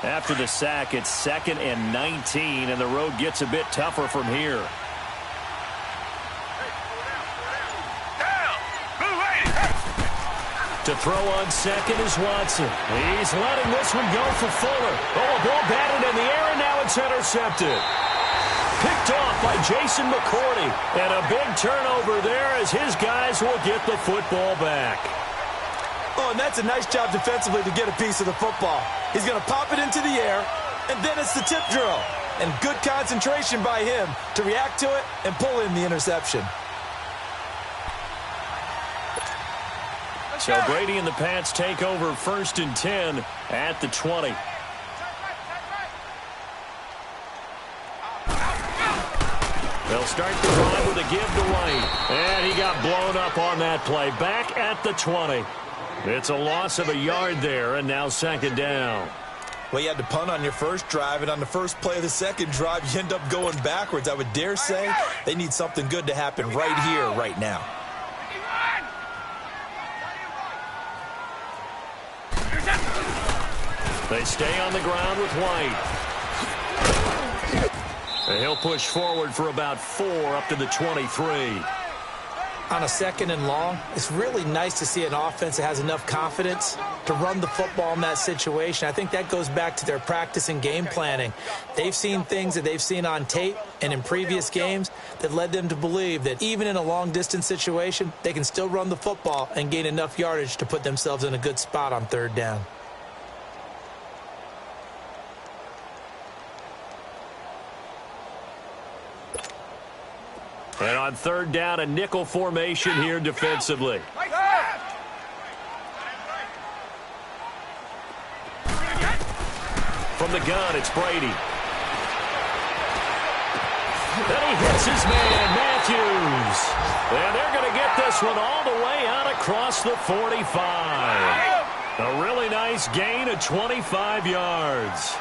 After the sack, it's 2nd and 19, and the road gets a bit tougher from here. To throw on second is Watson. He's letting this one go for Fuller. Oh, a ball batted in the air, and now it's intercepted. Picked off by Jason McCourty. And a big turnover there as his guys will get the football back. Oh, and that's a nice job defensively to get a piece of the football. He's going to pop it into the air, and then it's the tip drill. And good concentration by him to react to it and pull in the interception. So Brady and the Pats take over 1st and 10 at the 20. They'll start the drive with a give to White. And he got blown up on that play. Back at the 20. It's a loss of a yard there, and now 2nd down. Well, you had to punt on your first drive, and on the first play of the second drive, you end up going backwards. I would dare say they need something good to happen right here, right now. They stay on the ground with White. And he'll push forward for about 4 up to the 23. On a 2nd and long, it's really nice to see an offense that has enough confidence to run the football in that situation. I think that goes back to their practice and game planning. They've seen things that they've seen on tape and in previous games that led them to believe that even in a long-distance situation, they can still run the football and gain enough yardage to put themselves in a good spot on 3rd down. And on 3rd down, a nickel formation here defensively. From the gun, it's Brady. Then he hits his man, Matthews. And they're going to get this one all the way out across the 45. A really nice gain of 25 yards.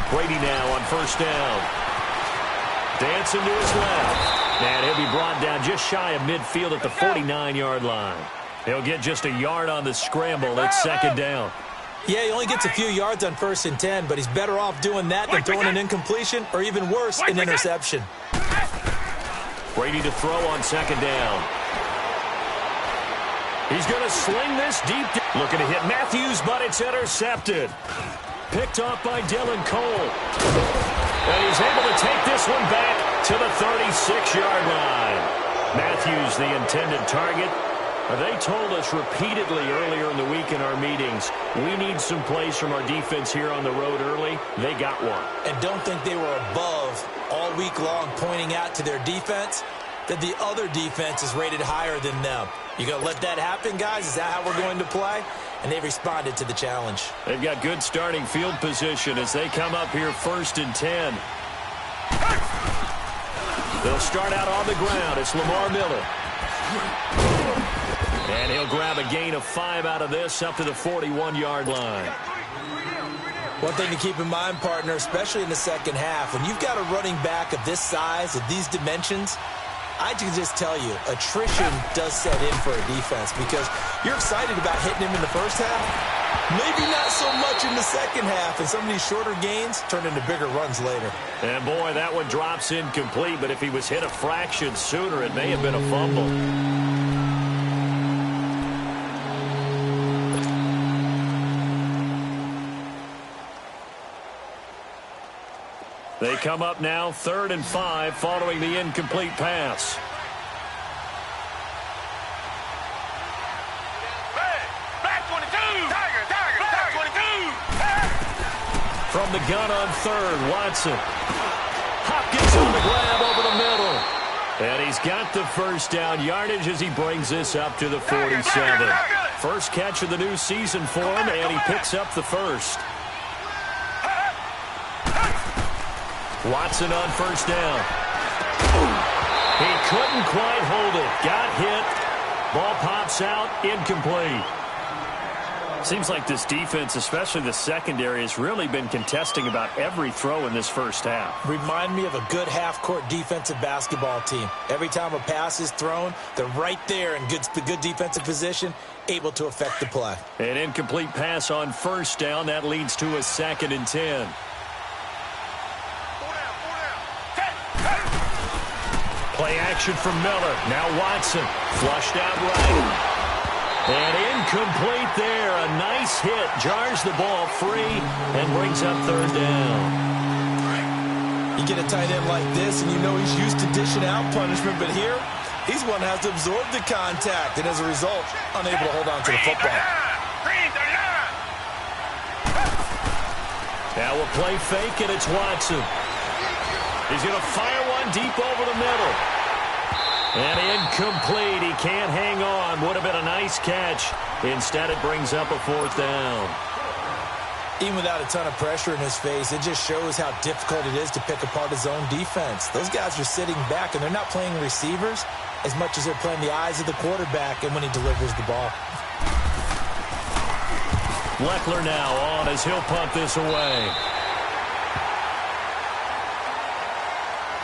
Brady now on 1st down. Dancing to his left. And he'll be brought down just shy of midfield at the 49-yard line. He'll get just a yard on the scramble. It's 2nd down. Yeah, he only gets a few yards on 1st and 10, but he's better off doing that than throwing an incompletion or even worse, an interception. Brady to throw on 2nd down. He's going to sling this deep. Looking to hit Matthews, but it's intercepted. Picked off by Dylan Cole. And he's able to take this one back to the 36-yard line. Matthews, the intended target. They told us repeatedly earlier in the week in our meetings, we need some plays from our defense here on the road early. They got one. And don't think they were above all week long pointing out to their defense that the other defense is rated higher than them. You going to let that happen, guys? Is that how we're going to play? And they responded to the challenge. They've got good starting field position as they come up here 1st and 10. They'll start out on the ground. It's Lamar Miller. And he'll grab a gain of 5 out of this up to the 41-yard line. One thing to keep in mind, partner, especially in the second half, when you've got a running back of this size, of these dimensions, I can just tell you, attrition does set in for a defense because you're excited about hitting him in the first half. Maybe not so much in the second half, and some of these shorter gains turn into bigger runs later. And, boy, that one drops incomplete, but if he was hit a fraction sooner, it may have been a fumble. They come up now 3rd and 5 following the incomplete pass. From the gun on 3rd, Watson. Hopkins on the grab over the middle. And he's got the 1st down yardage as he brings this up to the 47. First catch of the new season for him, and he picks up the 1st. Watson on 1st down. He couldn't quite hold it. Got hit. Ball pops out. Incomplete. Seems like this defense, especially the secondary, has really been contesting about every throw in this first half. Remind me of a good half-court defensive basketball team. Every time a pass is thrown, they're right there in good defensive position, able to affect the play. An incomplete pass on first down. That leads to a 2nd and 10. Play action from Miller. Now Watson. Flushed out right. And incomplete there. A nice hit. Jars the ball free and brings up 3rd down. You get a tight end like this, and you know he's used to dishing out punishment, but here, he's one that has to absorb the contact, and as a result, unable to hold on to the football. Now a play fake, and it's Watson. He's going to fire one deep over the middle. And incomplete. He can't hang on. Would have been a nice catch. Instead, it brings up a 4th down. Even without a ton of pressure in his face, it just shows how difficult it is to pick apart his own defense. Those guys are sitting back, and they're not playing receivers as much as they're playing the eyes of the quarterback and when he delivers the ball. Leckler now on as he'll punt this away.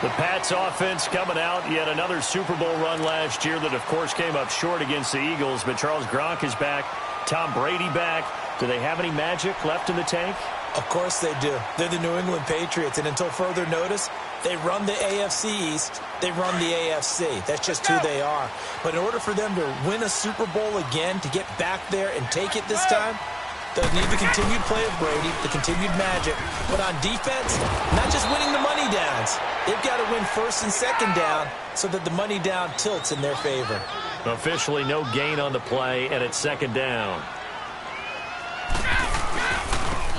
The Pats offense coming out, yet another Super Bowl run last year that, of course, came up short against the Eagles. But Charles Gronk is back. Tom Brady back. Do they have any magic left in the tank? Of course they do. They're the New England Patriots, and until further notice, they run the AFC East. They run the AFC. That's just who they are. But in order for them to win a Super Bowl again, to get back there and take it this time, they'll need the continued play of Brady, the continued magic. But on defense, not just winning the money downs. They've got to win 1st and 2nd down so that the money down tilts in their favor. Officially no gain on the play, and it's 2nd down.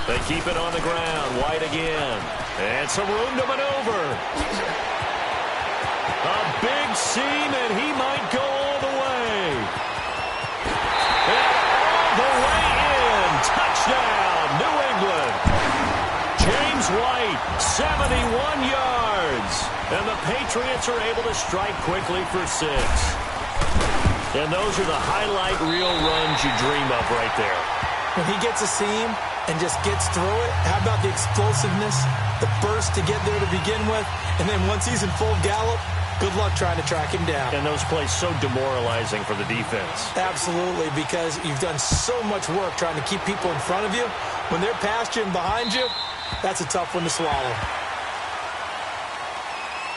They keep it on the ground. White again. And some room to maneuver. A big seam, and he might go all the way. And all the way in. Touchdown, New England. James White, 71 yards. And the Patriots are able to strike quickly for 6. And those are the highlight reel runs you dream of right there. When he gets a seam and just gets through it, how about the explosiveness, the burst to get there to begin with, and then once he's in full gallop, good luck trying to track him down. And those plays so demoralizing for the defense. Absolutely, because you've done so much work trying to keep people in front of you. When they're past you and behind you, that's a tough one to swallow.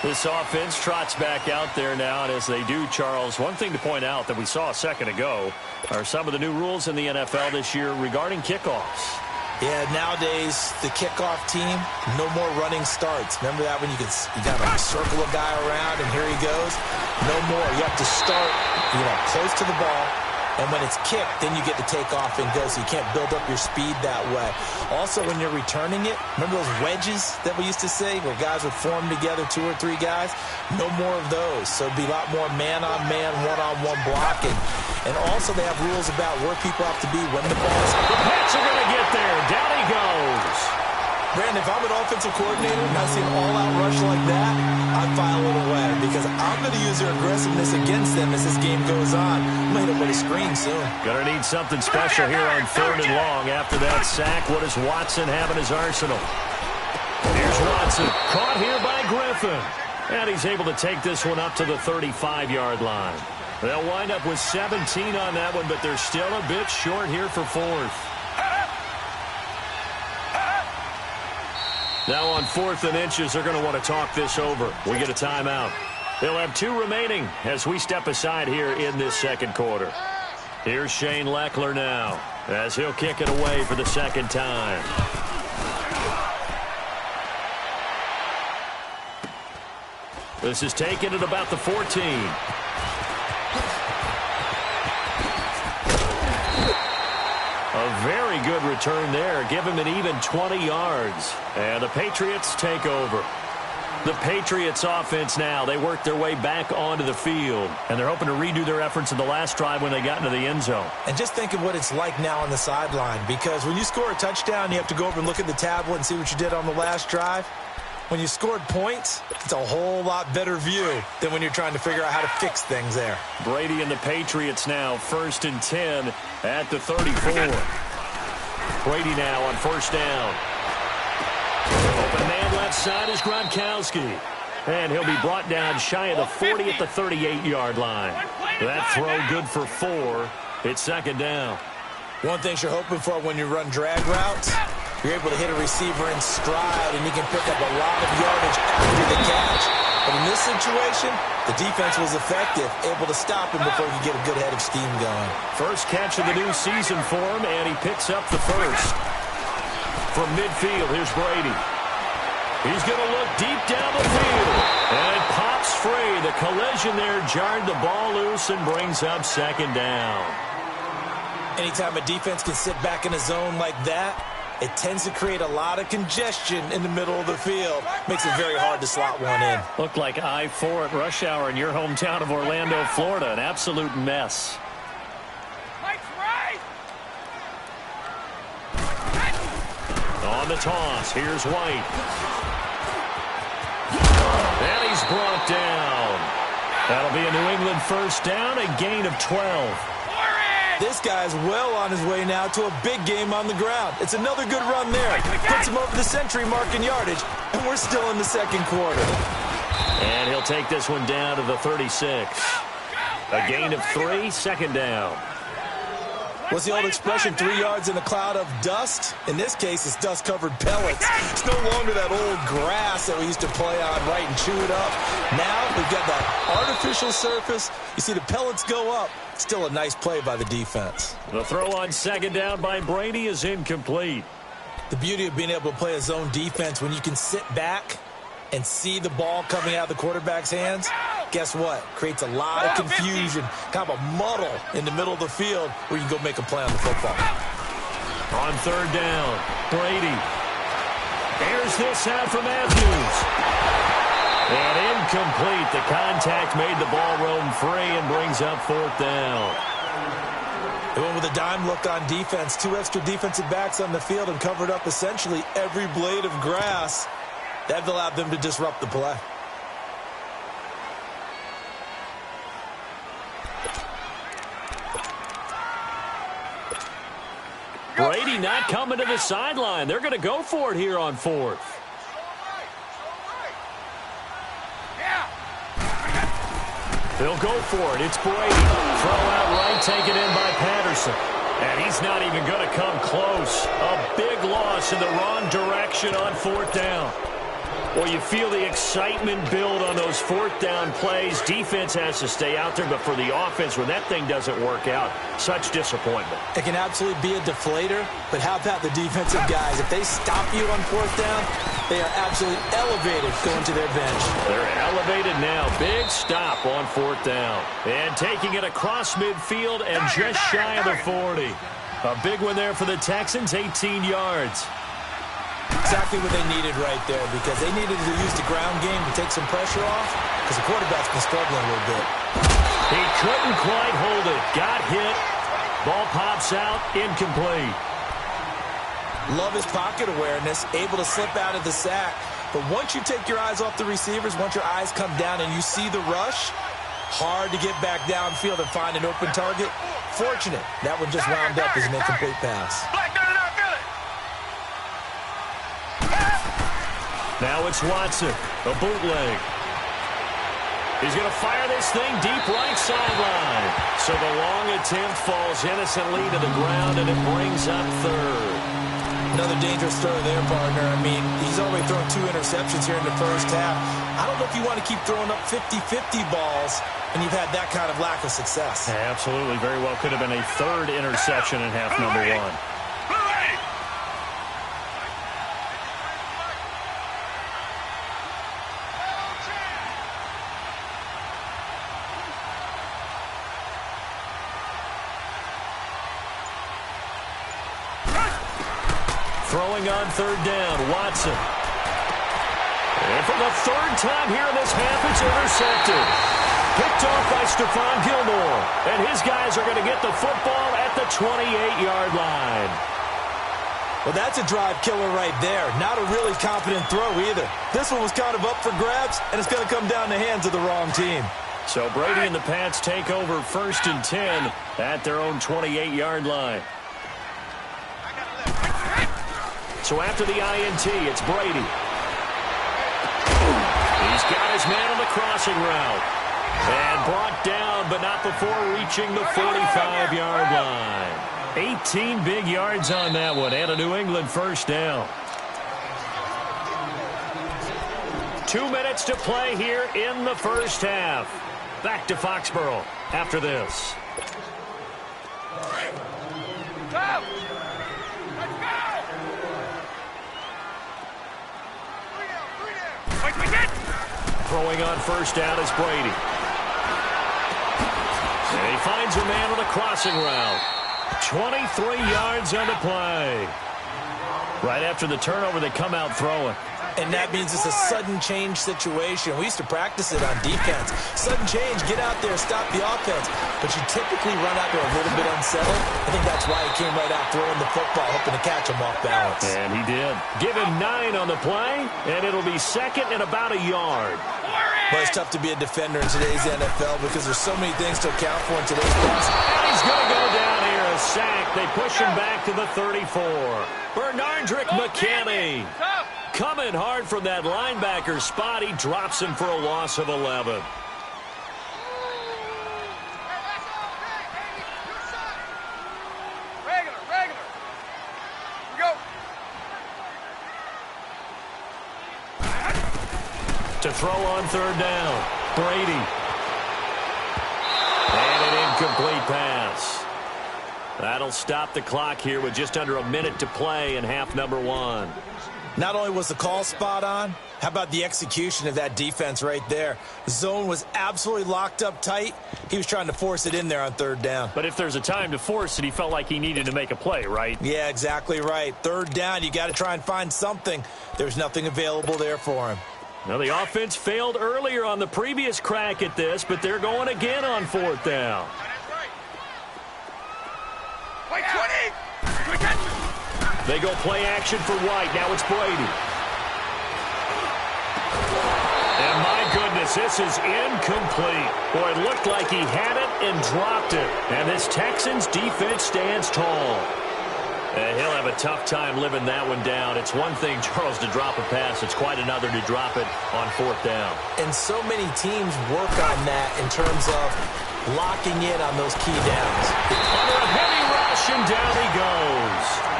This offense trots back out there now, and as they do, Charles, one thing to point out that we saw a second ago are some of the new rules in the NFL this year regarding kickoffs. Yeah, nowadays, the kickoff team, no more running starts. Remember that when you got to circle a guy around, and here he goes? No more. You have to start, close to the ball. And when it's kicked, then you get to take off and go, so you can't build up your speed that way. Also, when you're returning it, remember those wedges that we used to say where guys would form together, 2 or 3 guys? No more of those. So it'd be a lot more man-on-man, one-on-one blocking. And also they have rules about where people have to be when the ball's... The Pats are going to get there. Down he goes. Brandon, if I'm an offensive coordinator and I see an all-out rush like that, I'd file it away because I'm going to use their aggressiveness against them as this game goes on. I'm going to hit them with a screen soon. Going to need something special here on 3rd and long. After that sack, what does Watson have in his arsenal? Here's Watson, caught here by Griffin. And he's able to take this one up to the 35-yard line. They'll wind up with 17 on that one, but they're still a bit short here for 4th. Now on 4th and inches, they're going to want to talk this over. We get a timeout. They'll have 2 remaining as we step aside here in this 2nd quarter. Here's Shane Leckler now as he'll kick it away for the 2nd time. This is taken at about the 14. A very good return there. Give him an even 20 yards. And the Patriots take over. The Patriots offense now, they work their way back onto the field. And they're hoping to redo their efforts in the last drive when they got into the end zone. And just think of what it's like now on the sideline. Because when you score a touchdown, you have to go over and look at the tablet and see what you did on the last drive. When you scored points, it's a whole lot better view than when you're trying to figure out how to fix things there. Brady and the Patriots now 1st and 10 at the 34. Brady now on first down. Open man left side is Gronkowski. And he'll be brought down shy of the 40 at the 38-yard line. That throw good for 4. It's second down. One thing you're hoping for when you run drag routes, you're able to hit a receiver in stride, and he can pick up a lot of yardage after the catch. But in this situation, the defense was effective, able to stop him before he could get a good head of steam going. First catch of the new season for him, and he picks up the first. From midfield, here's Brady. He's going to look deep down the field. And it pops free. The collision there jarred the ball loose and brings up second down. Anytime a defense can sit back in a zone like that, it tends to create a lot of congestion in the middle of the field. Makes it very hard to slot one in. Looked like I-4 at rush hour in your hometown of Orlando, Florida. An absolute mess. On the toss, here's White. And he's brought down. That'll be a New England first down, a gain of 12. This guy's well on his way now to a big game on the ground. It's another good run there. Puts him over the century mark in yardage, and we're still in the second quarter. And he'll take this one down to the 36. A gain of 3, second down. What's the old expression, 3 yards in a cloud of dust? In this case, it's dust-covered pellets. It's no longer that old grass that we used to play on, right, and chew it up. Now we've got that artificial surface. You see the pellets go up. Still a nice play by the defense. The throw on second down by Brady is incomplete. The beauty of being able to play a zone defense when you can sit back and see the ball coming out of the quarterback's hands, guess what? Creates a lot of confusion, kind of a muddle in the middle of the field where you can go make a play on the football. On third down, Brady. Here's this out for Matthews. And incomplete. The contact made the ball roam free and brings up fourth down. They went with a dime look on defense. 2 extra defensive backs on the field and covered up essentially every blade of grass. That allowed them to disrupt the play. Brady not coming to the sideline. They're going to go for it here on fourth. They'll go for it. It's Brady. Throw out right, taken in by Patterson. And he's not even going to come close. A big loss in the wrong direction on fourth down. Well, you feel the excitement build on those fourth down plays. Defense has to stay out there, but for the offense, when that thing doesn't work out, such disappointment. It can absolutely be a deflator, but how about the defensive guys? If they stop you on fourth down, they are absolutely elevated going to their bench. They're elevated now. Big stop on fourth down. And taking it across midfield and just shy of the 40. A big one there for the Texans, 18 yards. Exactly what they needed right there, because they needed to use the ground game to take some pressure off, because the quarterback's been struggling a little bit. He couldn't quite hold it. Got hit. Ball pops out. Incomplete. Love his pocket awareness, able to slip out of the sack. But once you take your eyes off the receivers, once your eyes come down and you see the rush, hard to get back downfield and find an open target. Fortunate, that one just wound up as an incomplete pass. Now it's Watson, a bootleg. He's going to fire this thing deep right sideline. So the long attempt falls innocently to the ground, and it brings up third. Another dangerous throw there, partner. I mean, he's already thrown 2 interceptions here in the first half. I don't know if you want to keep throwing up 50-50 balls, and you've had that kind of lack of success. Absolutely. Very well could have been a third interception in half number 1. Throwing on third down, Watson. And for the third time here in this half, it's intercepted. Picked off by Stephon Gilmore. And his guys are going to get the football at the 28-yard line. Well, that's a drive killer right there. Not a really confident throw either. This one was kind of up for grabs, and it's going to come down the hands of the wrong team. So Brady and the Pats take over 1st and 10 at their own 28-yard line. So after the INT, it's Brady. He's got his man on the crossing route. And brought down, but not before reaching the 45-yard line. 18 big yards on that one, and a New England first down. 2 minutes to play here in the first half. Back to Foxborough after this. Go! Let's go! Throwing on first down is Brady. And he finds a man on the crossing route. 23 yards on the play. Right after the turnover, they come out throwing. And that means it's a sudden change situation. We used to practice it on defense. Sudden change, get out there, stop the offense. But you typically run out there a little bit unsettled. I think that's why he came right out throwing the football, hoping to catch him off balance. And he did. Give him 9 on the play, and it'll be second and about a yard. Well, it's tough to be a defender in today's NFL because there's so many things to account for in today's games. And he's going to go down here, a sack. They push him back to the 34. Bernardrick McKinney. Coming hard from that linebacker spot. He drops him for a loss of 11. Regular. Go. To throw on third down, Brady. And an incomplete pass. That'll stop the clock here with just under a minute to play in half number 1. Not only was the call spot on, how about the execution of that defense right there? The zone was absolutely locked up tight. He was trying to force it in there on third down. But if there's a time to force it, he felt like he needed to make a play, right? Yeah, exactly right. Third down, you got to try and find something. There's nothing available there for him. Now, the offense failed earlier on the previous crack at this, but they're going again on fourth down. Wait, 20! They go play action for White. Now it's Brady. And my goodness, this is incomplete. Boy, it looked like he had it and dropped it. And this Texans defense stands tall. And he'll have a tough time living that one down. It's one thing, Charles, to drop a pass. It's quite another to drop it on fourth down. And so many teams work on that in terms of locking in on those key downs. Under a heavy rush, and down he goes.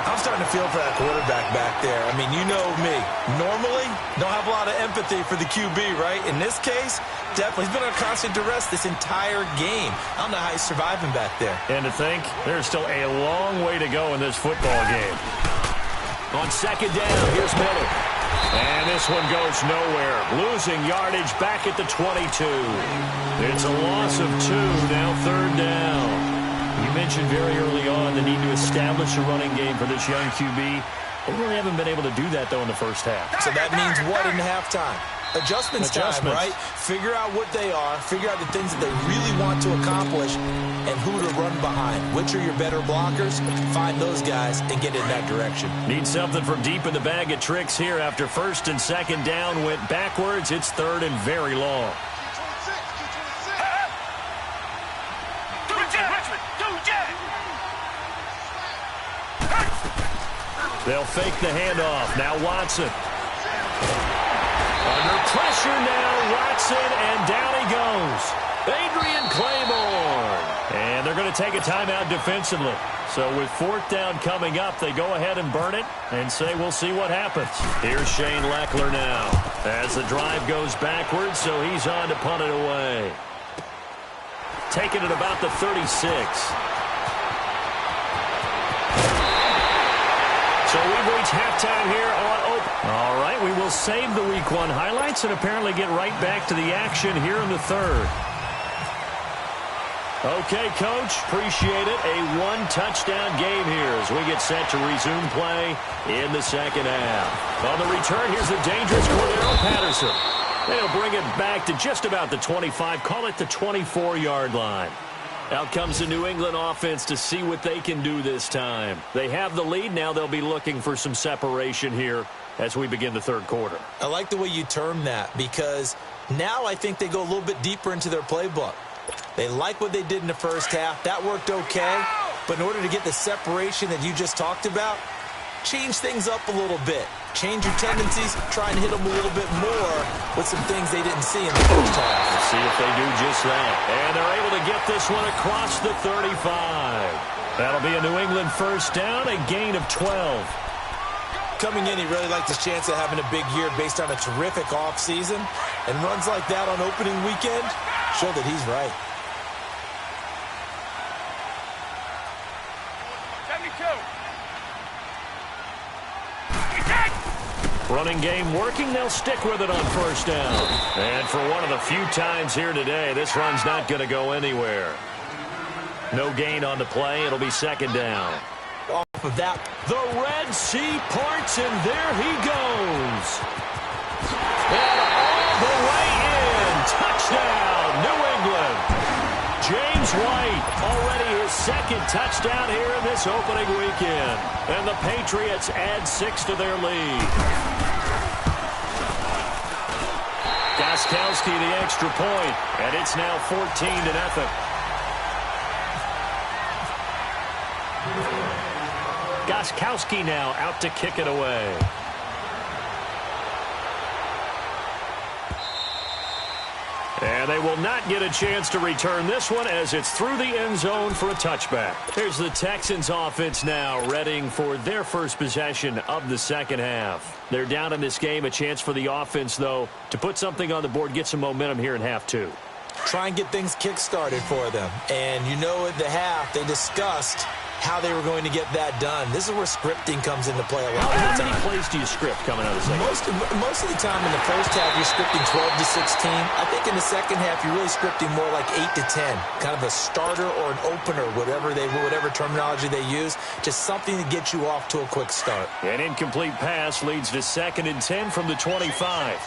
I'm starting to feel for that quarterback back there. I mean, you know me. Normally, don't have a lot of empathy for the QB, right? In this case, definitely. He's been under constant duress this entire game. I don't know how he's surviving back there. And to think, there's still a long way to go in this football game. On second down, here's Miller. And this one goes nowhere. Losing yardage back at the 22. It's a loss of 2, now third down. You mentioned very early on the need to establish a running game for this young QB. They really haven't been able to do that, though, in the first half. So that means what in halftime? Adjustments time, right? Figure out what they are, figure out the things that they really want to accomplish, and who to run behind. Which are your better blockers? Find those guys and get in that direction. Need something from deep in the bag of tricks here. After first and second down went backwards, it's third and very long. They'll fake the handoff. Now Watson. Under pressure now, Watson, and down he goes. Adrian Claiborne. And they're going to take a timeout defensively. So with fourth down coming up, they go ahead and burn it and say we'll see what happens. Here's Shane Leckler now. As the drive goes backwards, so he's on to punt it away. Taking it about the 36. So we've reached halftime here on Open. All right, we will save the Week 1 highlights and apparently get right back to the action here in the third. Okay, Coach, appreciate it. A one-touchdown game here as we get set to resume play in the second half. On the return, here's the dangerous Cordero Patterson. They'll bring it back to just about the 25, call it the 24-yard line. Out comes the New England offense to see what they can do this time. They have the lead. Now they'll be looking for some separation here as we begin the third quarter. I like the way you term that because now I think they go a little bit deeper into their playbook. They like what they did in the first half. That worked okay. But in order to get the separation that you just talked about, change things up a little bit. Change your tendencies, try and hit them a little bit more with some things they didn't see in the first half. Let's see if they do just that. And they're able to get this one across the 35. That'll be a New England first down, a gain of 12. Coming in, he really liked his chance of having a big year based on a terrific offseason. And runs like that on opening weekend show that he's right. 72. Running game working. They'll stick with it on first down. And for one of the few times here today, this run's not going to go anywhere. No gain on the play. It'll be second down. Off of that, the Red Sea parts, and there he goes. And all the way in. Touchdown, New England. James White, already his second touchdown here in this opening weekend. And the Patriots add 6 to their lead. Gostkowski the extra point, and it's now 14-0. Gostkowski now out to kick it away. And they will not get a chance to return this one as it's through the end zone for a touchback. Here's the Texans offense now readying for their first possession of the second half. They're down in this game. A chance for the offense, though, to put something on the board, get some momentum here in half two. Try and get things kick-started for them. And you know at the half, they discussed how they were going to get that done. This is where scripting comes into play a lot of the time. How many plays do you script coming out of the second? Most of the time in the first half, you're scripting 12 to 16. I think in the second half, you're really scripting more like 8 to 10. Kind of a starter or an opener, whatever terminology they use. Just something to get you off to a quick start. An incomplete pass leads to 2nd and 10 from the 25.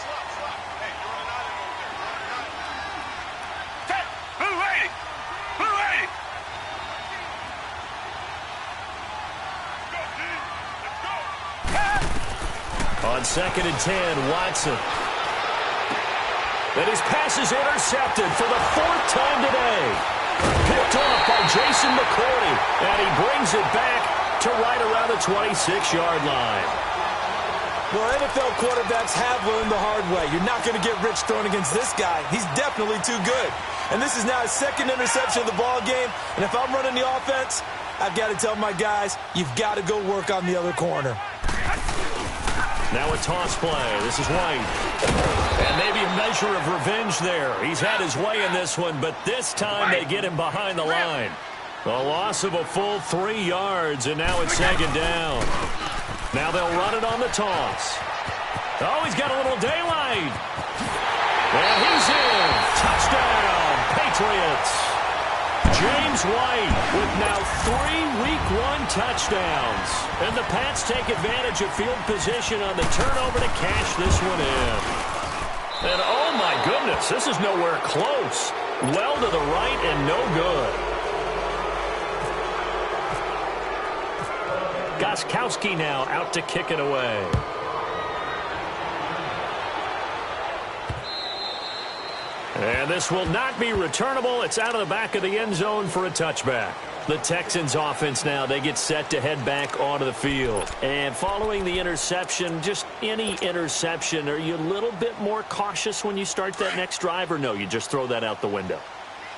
On 2nd and 10, Watson. And his pass is intercepted for the 4th time today. Picked off by Jason McCourty. And he brings it back to right around the 26-yard line. Well, NFL quarterbacks have learned the hard way. You're not going to get rich throwing against this guy. He's definitely too good. And this is now his 2nd interception of the ball game. And if I'm running the offense, I've got to tell my guys, you've got to go work on the other corner. Now a toss play. This is White. And maybe a measure of revenge there. He's had his way in this one, but this time they get him behind the line. A loss of a full 3 yards, and now it's 2nd down. Now they'll run it on the toss. Oh, he's got a little daylight. And he's in. Touchdown, Patriots. James White with now 3 Week 1 touchdowns. And the Pats take advantage of field position on the turnover to cash this one in. And oh my goodness, this is nowhere close. Well to the right and no good. Gostkowski now out to kick it away. And this will not be returnable. It's out of the back of the end zone for a touchback. The Texans offense now, they get set to head back onto the field. And following the interception, just any interception, are you a little bit more cautious when you start that next drive, or no, you just throw that out the window?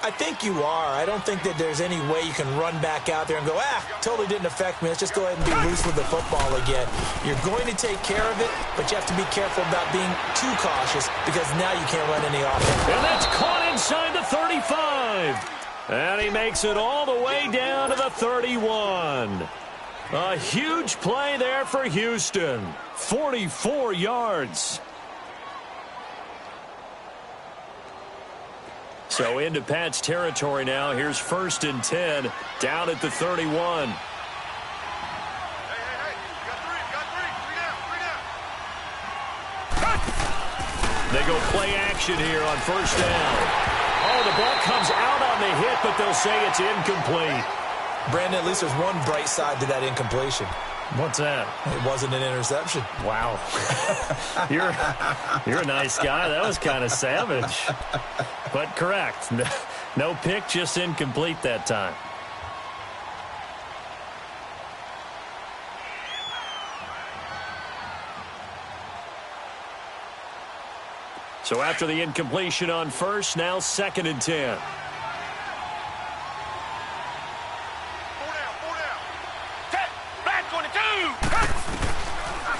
I think you are. I don't think that there's any way you can run back out there and go, totally didn't affect me. Let's just go ahead and be loose with the football again. You're going to take care of it, but you have to be careful about being too cautious because now you can't run any offense. And that's caught inside the 35. And he makes it all the way down to the 31. A huge play there for Houston. 44 yards. So into Pat's territory now. Here's 1st and 10 down at the 31. Hey, you got three. They go play action here on 1st down. Oh, the ball comes out on the hit, but they'll say it's incomplete. Brandon, at least there's one bright side to that incompletion. What's that? It wasn't an interception. Wow. You're a nice guy. That was kind of savage. But correct. No pick, just incomplete that time. So after the incompletion on first, now 2nd and 10.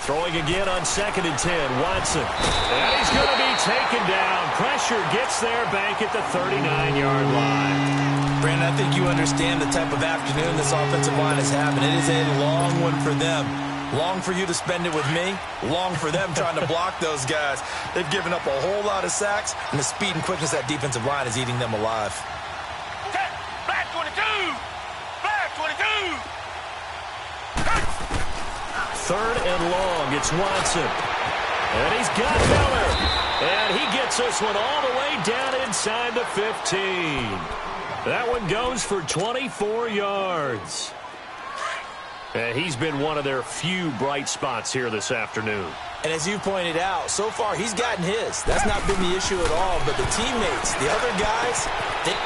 Throwing again on 2nd and 10, Watson. And he's going to be taken down. Pressure gets there back at the 39-yard line. Brandon, I think you understand the type of afternoon this offensive line is having. It is a long one for them. Long for you to spend it with me. Long for them trying to block those guys. They've given up a whole lot of sacks, and the speed and quickness of that defensive line is eating them alive. Black 22! Black 22! 3rd and long, it's Watson. And he's got Miller. And he gets this one all the way down inside the 15. That one goes for 24 yards. And he's been one of their few bright spots here this afternoon. And as you pointed out, so far he's gotten his. That's not been the issue at all. But the teammates, the other guys...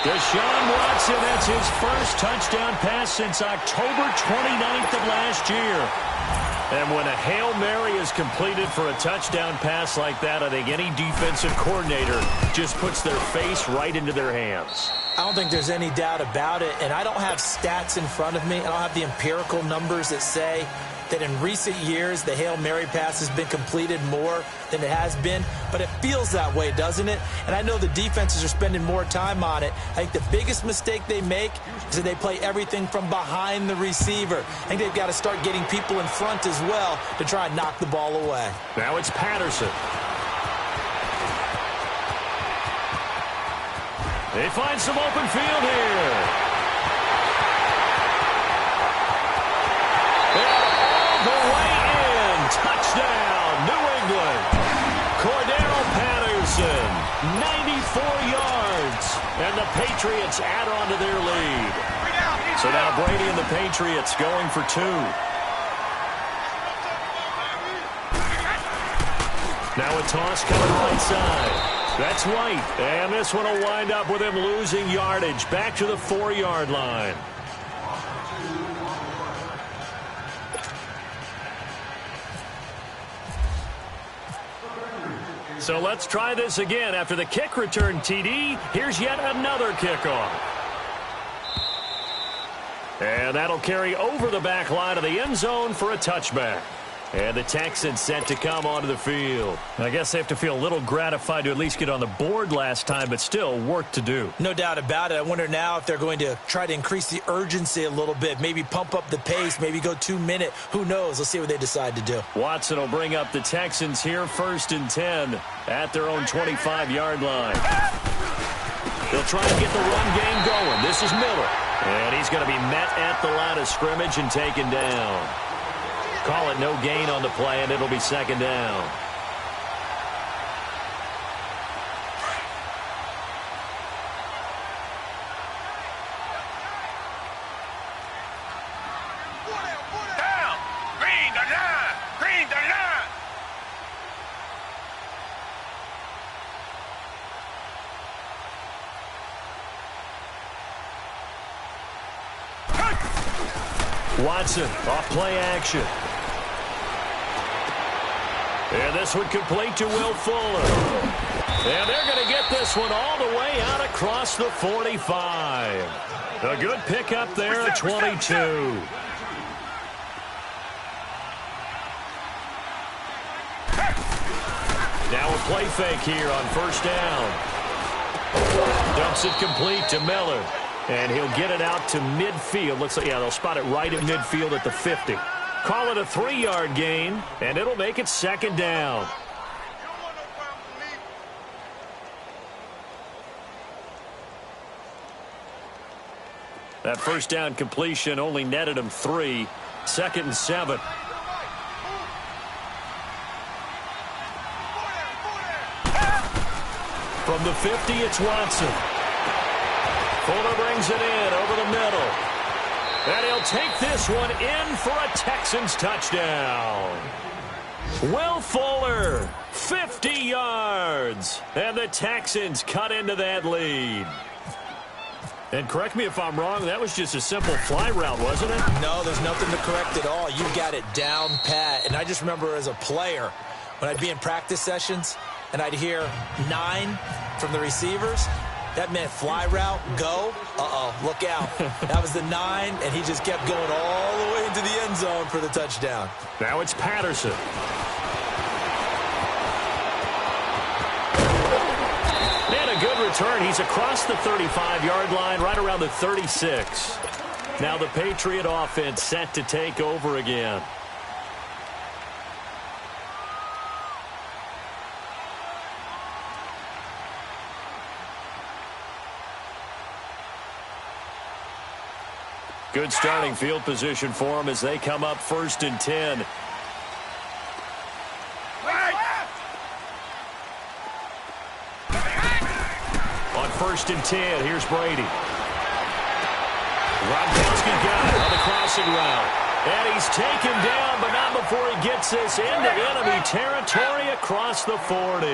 Deshaun Watson, that's his first touchdown pass since October 29th of last year. And when a Hail Mary is completed for a touchdown pass like that, I think any defensive coordinator just puts their face right into their hands. I don't think there's any doubt about it, and I don't have stats in front of me. I don't have the empirical numbers that say that in recent years the Hail Mary pass has been completed more than it has been, but it feels that way, doesn't it? And I know the defenses are spending more time on it. I think the biggest mistake they make is that they play everything from behind the receiver. I think they've got to start getting people in front as well to try and knock the ball away. Now it's Patterson. They find some open field here. Touchdown, New England. Cordero Patterson, 94 yards. And the Patriots add on to their lead. So now Brady and the Patriots going for 2. Now a toss coming right side. That's White. And this one will wind up with him losing yardage. Back to the 4-yard line. So let's try this again. After the kick return TD, here's yet another kickoff. And that'll carry over the back line of the end zone for a touchback. And the Texans set to come onto the field. I guess they have to feel a little gratified to at least get on the board last time, but still work to do. No doubt about it. I wonder now if they're going to try to increase the urgency a little bit, maybe pump up the pace, maybe go 2-minute. Who knows? Let's see what they decide to do. Watson will bring up the Texans here 1st and 10 at their own 25-yard line. They'll try and get the run game going. This is Miller. And he's going to be met at the line of scrimmage and taken down. Call it no gain on the play, and it'll be 2nd down. Down! Green the line! Green the line! Watson off play action. And this one complete to Will Fuller. And they're going to get this one all the way out across the 45. A good pickup there at 22. Now a play fake here on 1st down. Dumps it complete to Miller. And he'll get it out to midfield. Looks like, yeah, they'll spot it right at midfield at the 50. Call it a 3-yard gain, and it'll make it 2nd down. That 1st down completion only netted him 3. 2nd and 7. From the 50, it's Watson. Fuller brings it in over the middle. And he'll take this one in for a Texans touchdown. Will Fuller, 50 yards. And the Texans cut into that lead. And correct me if I'm wrong, that was just a simple fly route, wasn't it? No, there's nothing to correct at all. You've got it down pat. And I just remember as a player, when I'd be in practice sessions, and I'd hear 9 from the receivers, that meant fly route, go. Look out. That was the 9, and he just kept going all the way into the end zone for the touchdown. Now it's Patterson. And a good return. He's across the 35-yard line, right around the 36. Now the Patriot offense set to take over again. Good starting field position for them as they come up 1st and 10. On 1st and 10, here's Brady. Gronkowski got it on the crossing route. And he's taken down, but not before he gets this into enemy territory across the 40.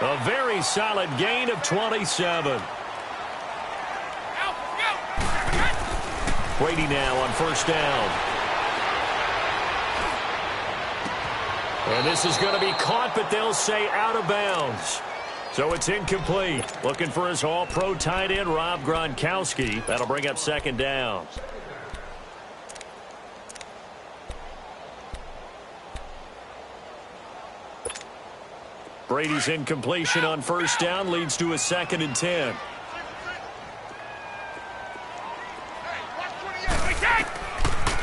A very solid gain of 27. Brady now on 1st down. And this is going to be caught, but they'll say out of bounds. So it's incomplete. Looking for his all-pro tight end, Rob Gronkowski. That'll bring up 2nd down. Brady's incompletion on 1st down leads to a 2nd and 10.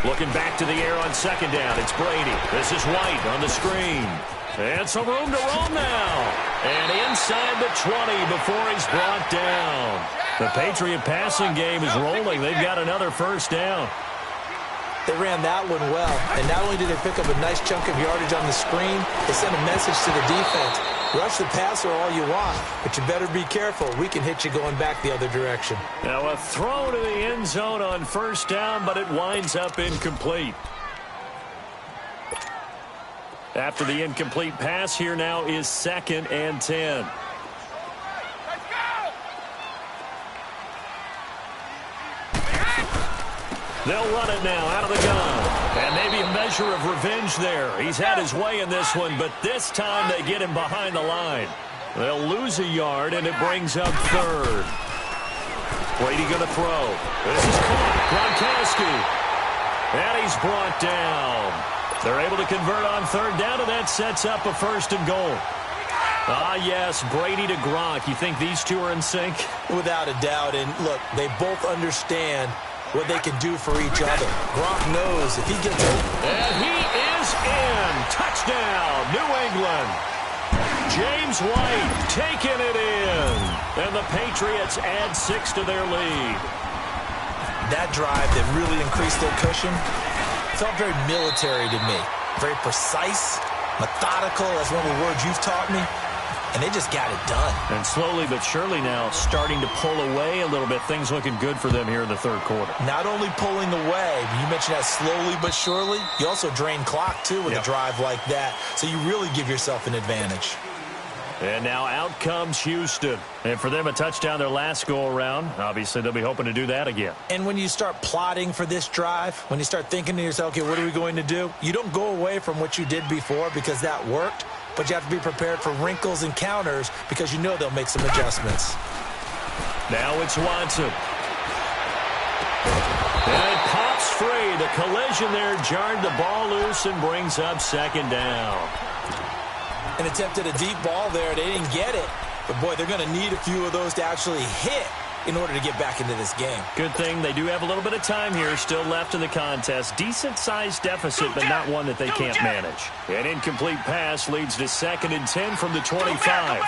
Looking back to the air on 2nd down. It's Brady. This is White on the screen. And some room to roam now. And inside the 20 before he's brought down. The Patriot passing game is rolling. They've got another 1st down. They ran that one well. And not only did they pick up a nice chunk of yardage on the screen, they sent a message to the defense. Rush the passer all you want, but you better be careful. We can hit you going back the other direction. Now a throw to the end zone on 1st down, but it winds up incomplete. After the incomplete pass, here now is 2nd and 10. They'll run it now out of the gun. And maybe a measure of revenge there. He's had his way in this one, but this time they get him behind the line. They'll lose a yard, and it brings up 3rd. Brady going to throw. This is caught. Gronkowski. And he's brought down. They're able to convert on 3rd down, and that sets up a 1st and goal. Ah, yes, Brady to Gronk. You think these two are in sync? Without a doubt. And, look, they both understand what they can do for each other. Gronk knows if he gets it. And he is in. Touchdown, New England. James White taking it in. And the Patriots add 6 to their lead. That drive that really increased their cushion felt very military to me. Very precise, methodical. That's one of the words you've taught me. And they just got it done. And slowly but surely now starting to pull away a little bit. Things looking good for them here in the 3rd quarter. Not only pulling away, but you mentioned that slowly but surely. You also drain clock, too, with a drive like that. So you really give yourself an advantage. And now out comes Houston. And for them, a touchdown their last go-around. Obviously, they'll be hoping to do that again. And when you start plotting for this drive, when you start thinking to yourself, okay, what are we going to do? You don't go away from what you did before because that worked. But you have to be prepared for wrinkles and counters because you know they'll make some adjustments. Now it's Watson. And it pops free. The collision there jarred the ball loose and brings up 2nd down. An attempt at a deep ball there. They didn't get it. But, boy, they're going to need a few of those to actually hit in order to get back into this game. Good thing they do have a little bit of time here still left in the contest. Decent-sized deficit, but not one that they can't manage. An incomplete pass leads to 2nd and 10 from the 25.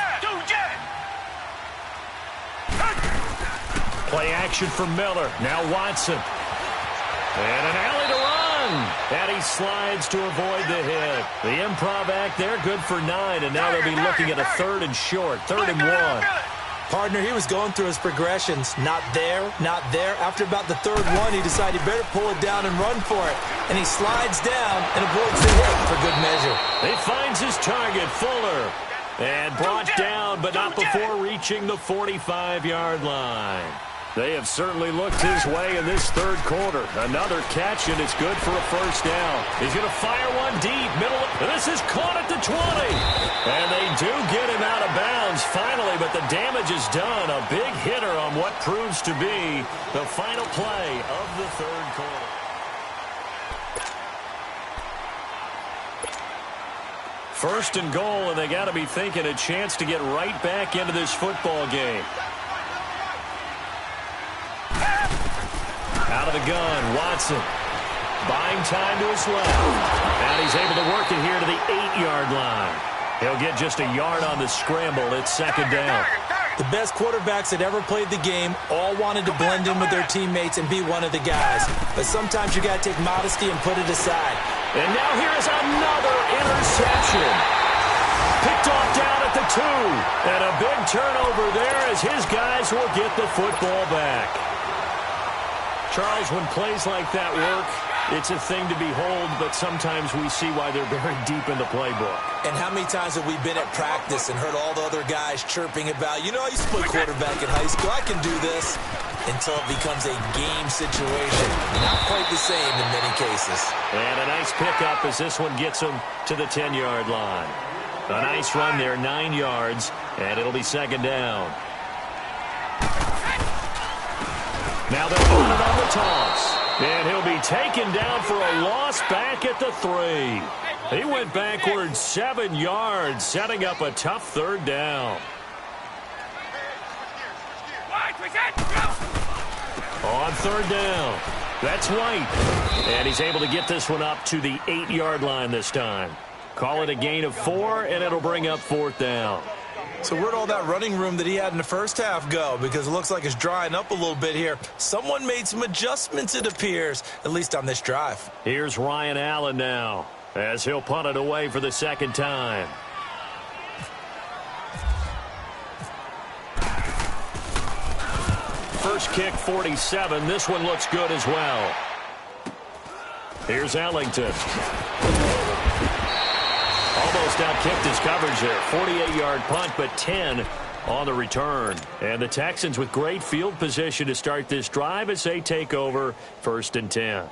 Play action from Miller. Now Watson. And an alley to run. And he slides to avoid the hit. The improv act there, good for 9. And now they'll be looking at a 3rd and short, 3rd and 1. Partner, he was going through his progressions. Not there, not there. After about the 3rd one, he decided he better pull it down and run for it. And he slides down and avoids the hit for good measure. He finds his target, Fuller. And brought down, but not before reaching the 45-yard line. They have certainly looked his way in this third quarter. Another catch, and it's good for a first down. He's going to fire one deep, middle. This is caught at the 20. And they do get him out of bounds finally, but the damage is done. A big hitter on what proves to be the final play of the third quarter. First and goal, and they got to be thinking a chance to get right back into this football game. Out of the gun, Watson. Buying time to his left. And he's able to work it here to the 8-yard line. He'll get just a yard on the scramble. It's second down. The best quarterbacks that ever played the game all wanted to blend in with their teammates and be one of the guys. But sometimes you got to take modesty and put it aside. And now here is another interception. Picked off down at the 2. And a big turnover there as his guys will get the football back. Charles, when plays like that work, it's a thing to behold, but sometimes we see why they're very deep in the playbook. And how many times have we been at practice and heard all the other guys chirping about, you know, I used to play quarterback in high school, I can do this, until it becomes a game situation. Not quite the same in many cases. And a nice pickup as this one gets him to the 10-yard line. A nice run there, 9 yards, and it'll be second down. Now they'll put it on the toss. And he'll be taken down for a loss back at the 3. He went backwards 7 yards, setting up a tough third down. On third down, that's White. And he's able to get this one up to the 8-yard line this time. Call it a gain of 4, and it'll bring up fourth down. So where'd all that running room that he had in the first half go? Because it looks like it's drying up a little bit here. Someone made some adjustments, it appears, at least on this drive. Here's Ryan Allen now, as he'll punt it away for the second time. First kick, 47. This one looks good as well. Here's Ellington. Almost outkicked his coverage there. 48-yard punt, but 10 on the return. And the Texans with great field position to start this drive as they take over first and 10.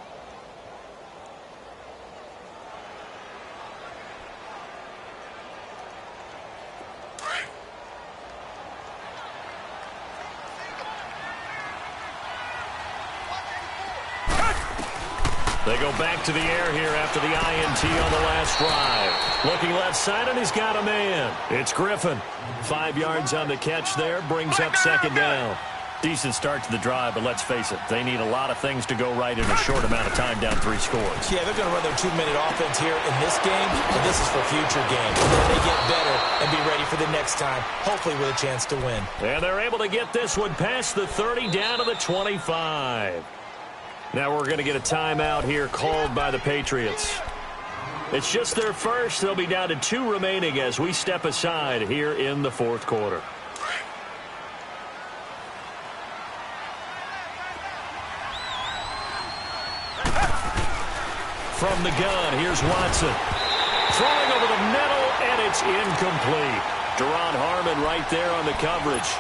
They go back to the air here after the INT on the last drive. Looking left side, and he's got a man. It's Griffin. 5 yards on the catch there, brings up second down. Decent start to the drive, but let's face it, they need a lot of things to go right in a short amount of time, down 3 scores. Yeah, they're going to run their 2-minute offense here in this game, and this is for future games. And then they get better and be ready for the next time, hopefully with a chance to win. And they're able to get this one past the 30 down to the 25. Now we're going to get a timeout here called by the Patriots. It's just their first. They'll be down to 2 remaining as we step aside here in the fourth quarter. From the gun, here's Watson. Throwing over the middle, and it's incomplete. Deron Harmon right there on the coverage.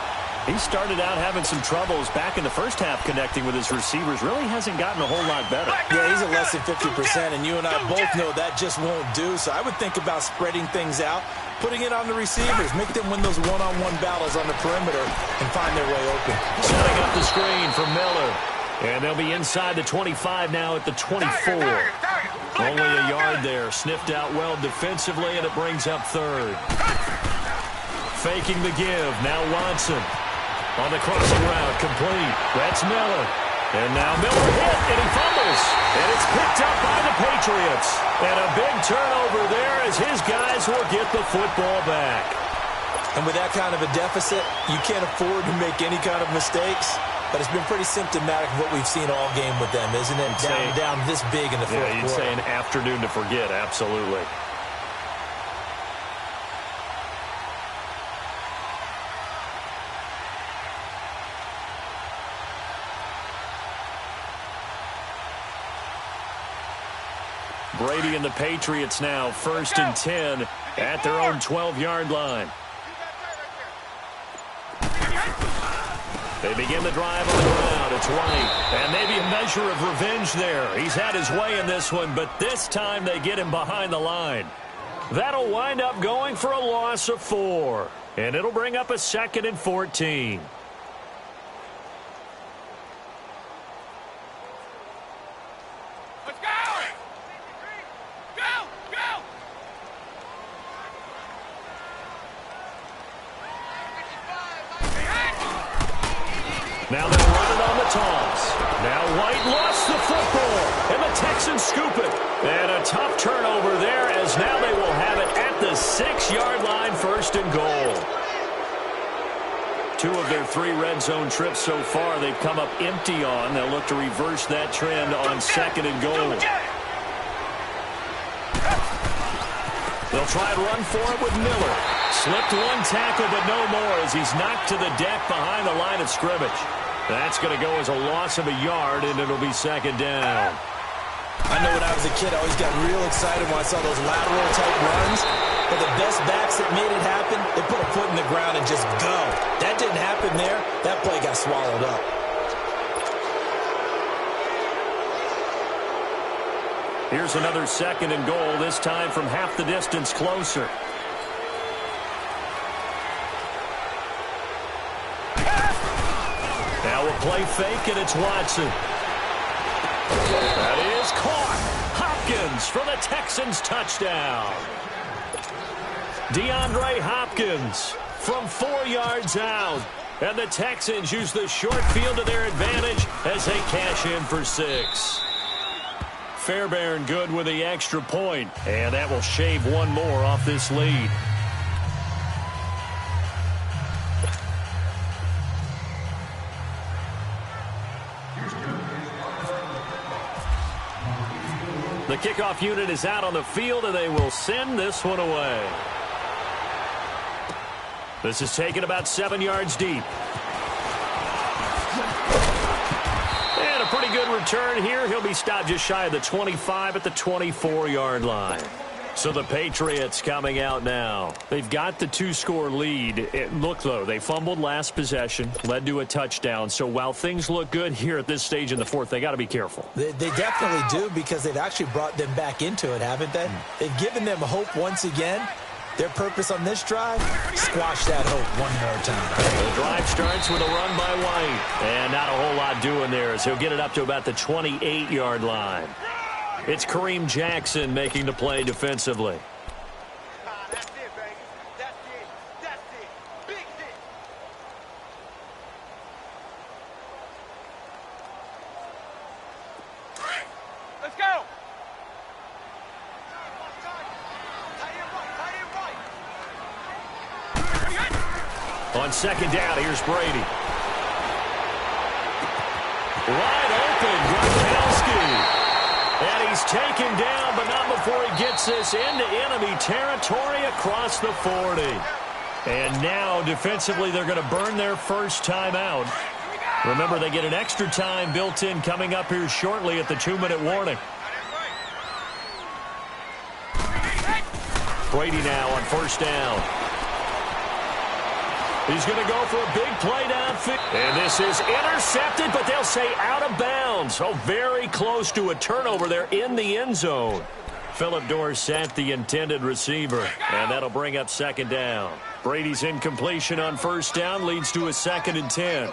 He started out having some troubles back in the first half connecting with his receivers. Really hasn't gotten a whole lot better. Yeah, he's at less than 50%, and you and I both know that just won't do. So I would think about spreading things out, putting it on the receivers, make them win those one-on-one battles on the perimeter and find their way open. Setting up the screen for Miller. And they'll be inside the 25 now at the 24. Only a yard there. Sniffed out well defensively, and it brings up third. Faking the give. Now Watson. On the crossing route, complete. That's Miller. And now Miller hit, and he fumbles. And it's picked up by the Patriots. And a big turnover there as his guys will get the football back. And with that kind of a deficit, you can't afford to make any kind of mistakes. But it's been pretty symptomatic of what we've seen all game with them, isn't it? Down this big in the fourth quarter. Yeah, you'd say an afternoon to forget, absolutely. Brady and the Patriots now, first and 10 at their own 12-yard line. They begin the drive on the ground. It's White. And maybe a measure of revenge there. He's had his way in this one, but this time they get him behind the line. That'll wind up going for a loss of 4. And it'll bring up a 2nd and 14. Let's go! Go! Go! Now they'll run it on the toss. Now White lost the football, and the Texans scoop it. And a tough turnover there, as now they will have it at the 6-yard line, 1st and goal. 2 of their 3 red zone trips so far they've come up empty on. They'll look to reverse that trend on 2nd and goal. They'll try and run for it with Miller. Slipped 1 tackle, but no more as he's knocked to the deck behind the line of scrimmage. That's going to go as a loss of a yard, and it'll be 2nd down. I know when I was a kid, I always got real excited when I saw those lateral-type runs. But the best backs that made it happen, they put a foot in the ground and just go. That didn't happen there. That play got swallowed up. Here's another 2nd and goal, this time from half the distance closer. Now a play fake, and it's Watson. That is caught. Hopkins for the Texans touchdown. DeAndre Hopkins from 4 yards out. And the Texans use the short field to their advantage as they cash in for 6. Fairbairn good with the extra point, and that will shave 1 more off this lead. The kickoff unit is out on the field, and they will send this one away. This is taken about 7 yards deep. And a pretty good return here. He'll be stopped just shy of the 25 at the 24-yard line. So the Patriots coming out now. They've got the 2-score lead. Look, though, they fumbled last possession, led to a touchdown. So while things look good here at this stage in the 4th, they got to be careful. They definitely do, because they've actually brought them back into it, haven't they? They've given them hope once again. Their purpose on this drive, squash that hope one more time. The drive starts with a run by White. And not a whole lot doing there as he'll get it up to about the 28-yard line. It's Kareem Jackson making the play defensively. That's it, baby. That's it. That's it. Big hit. Let's go. On 2nd down, here's Brady. Wide open, Gronkowski. And he's taken down, but not before he gets this into enemy territory across the 40. And now, defensively, they're going to burn their first timeout. Remember, they get an extra time built in coming up here shortly at the 2-minute warning. Brady now on 1st down. He's going to go for a big play downfield. And this is intercepted, but they'll say out of bounds. Oh, very close to a turnover there in the end zone. Philip Dorsett, the intended receiver. And that'll bring up 2nd down. Brady's incompletion on 1st down leads to a 2nd and 10.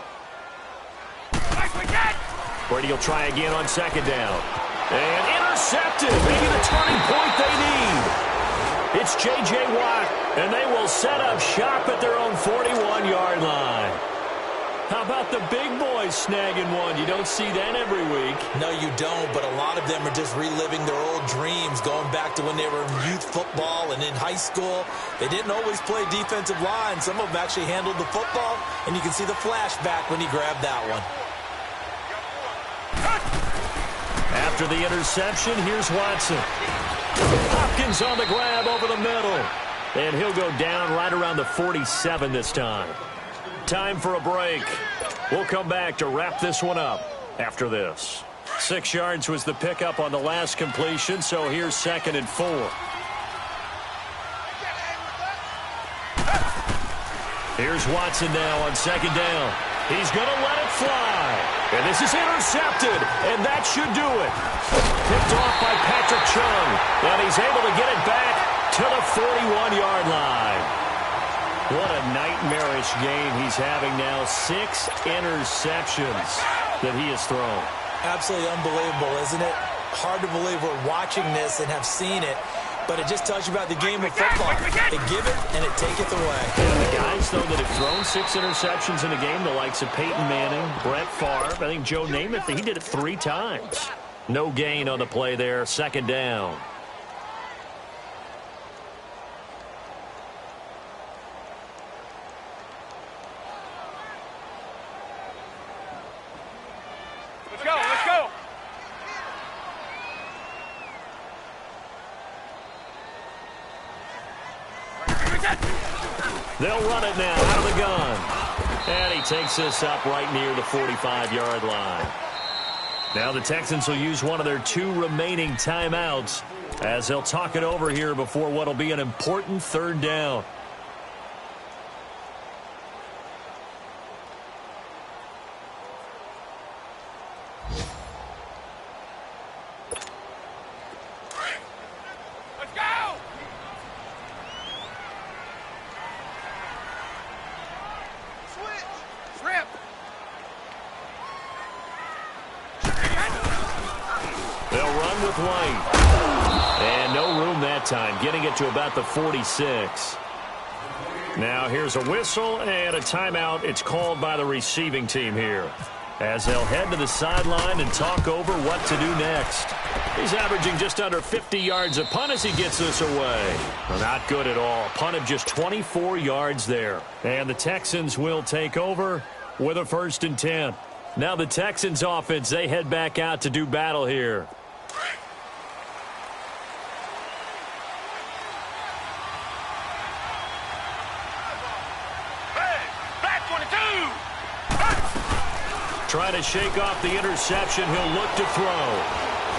Brady will try again on 2nd down. And intercepted. Maybe the turning point they need. It's J.J. Watt, and they will set up shop at their own 41-yard line. How about the big boys snagging one? You don't see that every week. No, you don't, but a lot of them are just reliving their old dreams, going back to when they were in youth football and in high school. They didn't always play defensive line. Some of them actually handled the football, and you can see the flashback when he grabbed that one. After the interception, here's Watson. Hopkins on the grab over the middle. And he'll go down right around the 47 this time. Time for a break. We'll come back to wrap this one up after this. 6 yards was the pickup on the last completion, so here's 2nd and 4. Here's Watson now on 2nd down. He's going to let it fly. And this is intercepted, and that should do it. Picked off by Patrick Chung, and he's able to get it back to the 41-yard line. What a nightmarish game he's having now. 6 interceptions that he has thrown. Absolutely unbelievable, isn't it? Hard to believe we're watching this and have seen it. But it just tells you about the game of football. They give it, and it taketh away. And the guys, though, that have thrown 6 interceptions in a game, the likes of Peyton Manning, Brett Favre, I think Joe Namath, he did it 3 times. No gain on the play there, 2nd down. Let's go, let's go. They'll run it now out of the gun. And he takes this up right near the 45-yard line. Now the Texans will use one of their 2 remaining timeouts as they'll talk it over here before what will be an important 3rd down. Let's go. Shrimp. They'll run with White. And no room that time, getting it to about the 46. Now here's a whistle and a timeout. It's called by the receiving team here, as they'll head to the sideline and talk over what to do next. He's averaging just under 50 yards a punt as he gets this away. Well, not good at all. Punt of just 24 yards there. And the Texans will take over with a 1st and 10. Now the Texans offense, they head back out to do battle here. Hey, back 22. Trying to shake off the interception. He'll look to throw.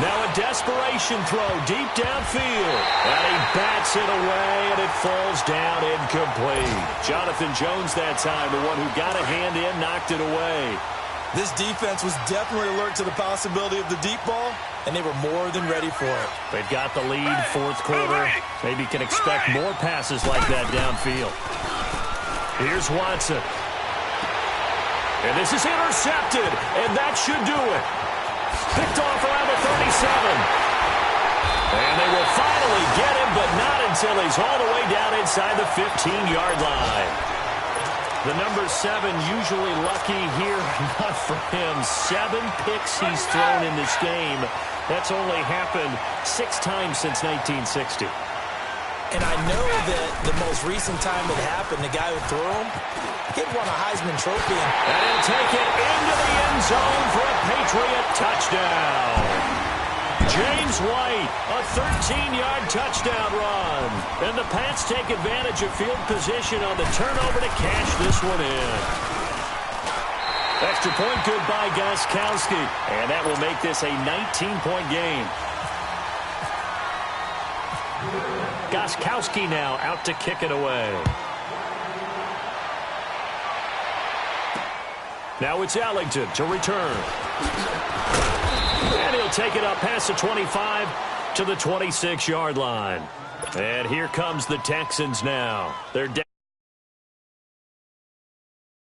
Now a desperation throw deep downfield. And he bats it away, and it falls down incomplete. Jonathan Jones that time, the one who got a hand in, knocked it away. This defense was definitely alert to the possibility of the deep ball, and they were more than ready for it. They've got the lead, 4th quarter. Maybe can expect more passes like that downfield. Here's Watson. And this is intercepted, and that should do it. Picked off around the 37. And they will finally get him, but not until he's all the way down inside the 15-yard line. The number 7 usually lucky here, not for him. 7 picks he's thrown in this game. That's only happened 6 times since 1960. And I know that the most recent time it happened, the guy who threw him, he won a Heisman Trophy. And he'll take it into the end zone for a Patriot touchdown. James White, a 13-yard touchdown run. And the Pats take advantage of field position on the turnover to cash this one in. Extra point good by Gostkowski. And that will make this a 19-point game. Gostkowski now out to kick it away. Now it's Ellington to return. And he'll take it up past the 25 to the 26-yard line. And here comes the Texans now. They're down.